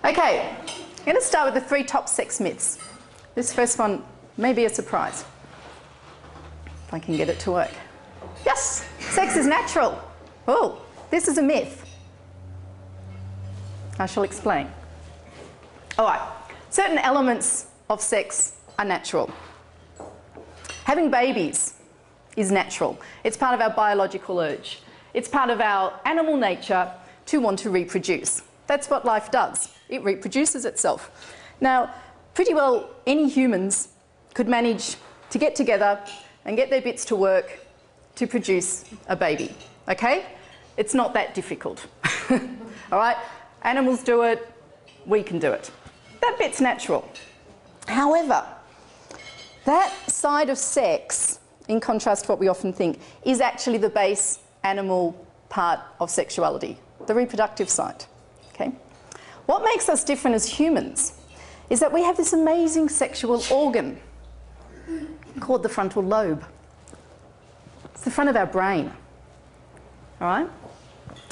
Okay, I'm going to start with the 3 top sex myths. This first one may be a surprise. If I can get it to work. Yes, sex is natural. Oh, this is a myth. I shall explain. All right, certain elements of sex are natural. Having babies is natural. It's part of our biological urge. It's part of our animal nature to want to reproduce. That's what life does. It reproduces itself. Now, pretty well any humans could manage to get together and get their bits to work to produce a baby, okay? It's not that difficult, all right? Animals do it, we can do it. That bit's natural. However, that side of sex, in contrast to what we often think, is actually the base animal part of sexuality, the reproductive side, okay? What makes us different as humans is that we have this amazing sexual organ called the frontal lobe. It's the front of our brain, all right?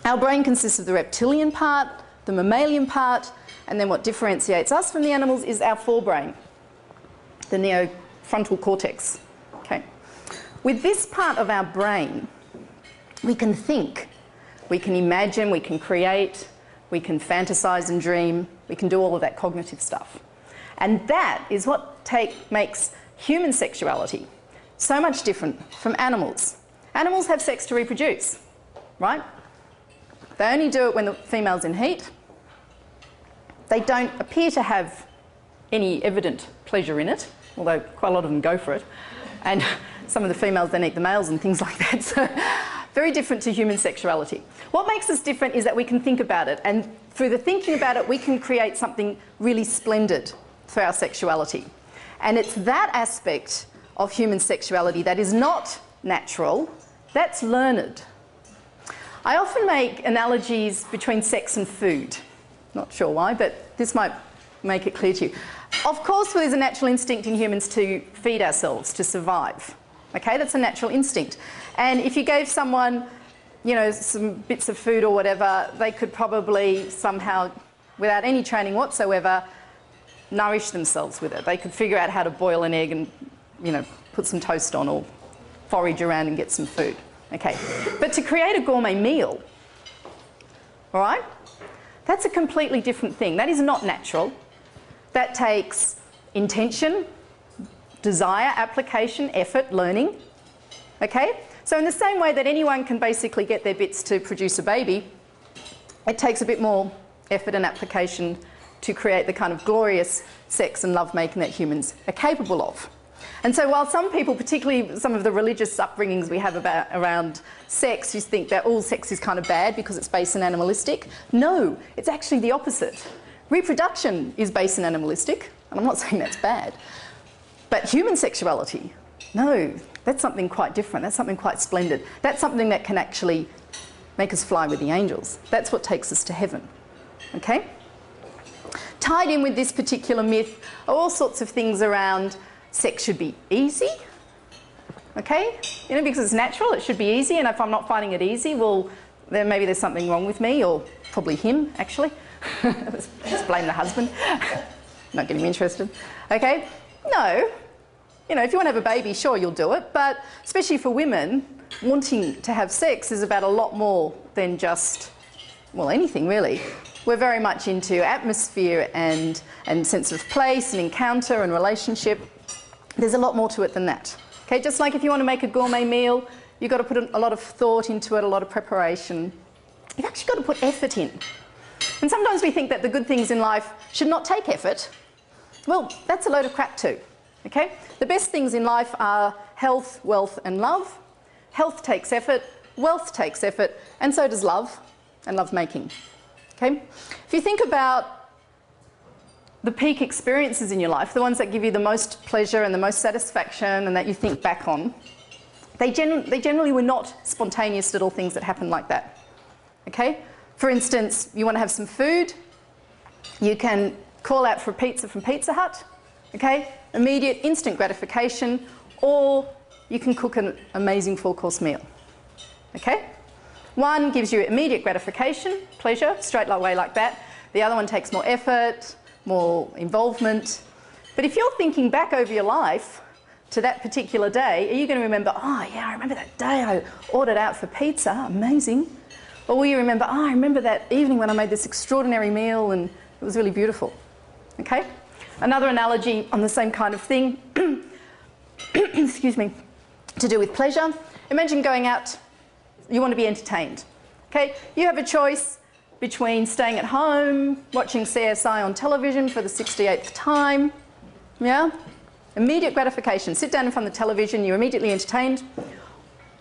Our brain consists of the reptilian part, the mammalian part, and then what differentiates us from the animals is our forebrain, the neofrontal cortex, okay? With this part of our brain, we can think, we can imagine, we can create, we can fantasize and dream, we can do all of that cognitive stuff. And that is what makes human sexuality so much different from animals. Animals have sex to reproduce, right? They only do it when the female's in heat. They don't appear to have any evident pleasure in it, although quite a lot of them go for it. And some of the females then eat the males and things like that. So very different to human sexuality. What makes us different is that we can think about it, and through the thinking about it, we can create something really splendid for our sexuality. And it's that aspect of human sexuality that is not natural, that's learned. I often make analogies between sex and food. Not sure why, but this might make it clear to you. Of course, there's a natural instinct in humans to feed ourselves, to survive. Okay, that's a natural instinct. And if you gave someone, you know, some bits of food or whatever, they could probably somehow, without any training whatsoever, nourish themselves with it. They could figure out how to boil an egg and, you know, put some toast on or forage around and get some food. Okay, but to create a gourmet meal, all right, that's a completely different thing. That is not natural. That takes intention, desire, application, effort, learning, okay? So in the same way that anyone can basically get their bits to produce a baby, it takes a bit more effort and application to create the kind of glorious sex and lovemaking that humans are capable of. And so while some people, particularly some of the religious upbringings we have around sex, you think that all sex is kind of bad because it's base and animalistic. No, it's actually the opposite. Reproduction is base and animalistic, and I'm not saying that's bad. But human sexuality, no, that's something quite different. That's something quite splendid. That's something that can actually make us fly with the angels. That's what takes us to heaven, okay? Tied in with this particular myth are all sorts of things around sex should be easy, okay? You know, because it's natural, it should be easy, and if I'm not finding it easy, well, then maybe there's something wrong with me, or probably him, actually. Let's blame the husband. Not getting me interested, okay? No, you know, if you want to have a baby, sure, you'll do it, but especially for women, wanting to have sex is about a lot more than just, well, anything really. We're very much into atmosphere and sense of place and encounter and relationship. There's a lot more to it than that. Okay, just like if you want to make a gourmet meal, you've got to put a lot of thought into it, a lot of preparation. You've actually got to put effort in. And sometimes we think that the good things in life should not take effort. Well, that's a load of crap too. Okay? The best things in life are health, wealth and love. Health takes effort, wealth takes effort, and so does love and lovemaking. Okay? If you think about the peak experiences in your life, the ones that give you the most pleasure and the most satisfaction and that you think back on, they generally were not spontaneous little things that happened like that. Okay? For instance, you want to have some food, you can call out for a pizza from Pizza Hut, okay? Immediate, instant gratification, or you can cook an amazing 4-course meal, okay? One gives you immediate gratification, pleasure, straight away like that. The other one takes more effort, more involvement. But if you're thinking back over your life to that particular day, are you going to remember, oh yeah, I remember that day I ordered out for pizza, amazing? Or will you remember, oh, I remember that evening when I made this extraordinary meal and it was really beautiful? Okay? Another analogy on the same kind of thing, excuse me, to do with pleasure. Imagine going out, you want to be entertained. Okay? You have a choice between staying at home, watching CSI on television for the 68th time, yeah? Immediate gratification. Sit down in front of the television, you're immediately entertained.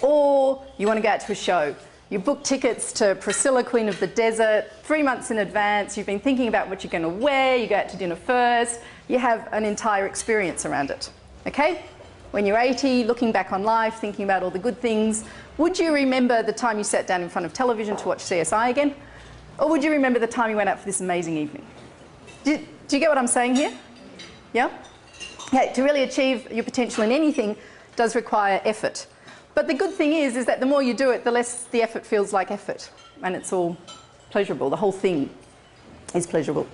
Or you want to go out to a show. You book tickets to Priscilla, Queen of the Desert, 3 months in advance. You've been thinking about what you're going to wear. You go out to dinner first. You have an entire experience around it. Okay? When you're 80, looking back on life, thinking about all the good things, would you remember the time you sat down in front of television to watch CSI again? Or would you remember the time you went out for this amazing evening? Do you get what I'm saying here? Yeah? Okay, to really achieve your potential in anything does require effort. But the good thing is that the more you do it, the less the effort feels like effort. And it's all pleasurable. The whole thing is pleasurable.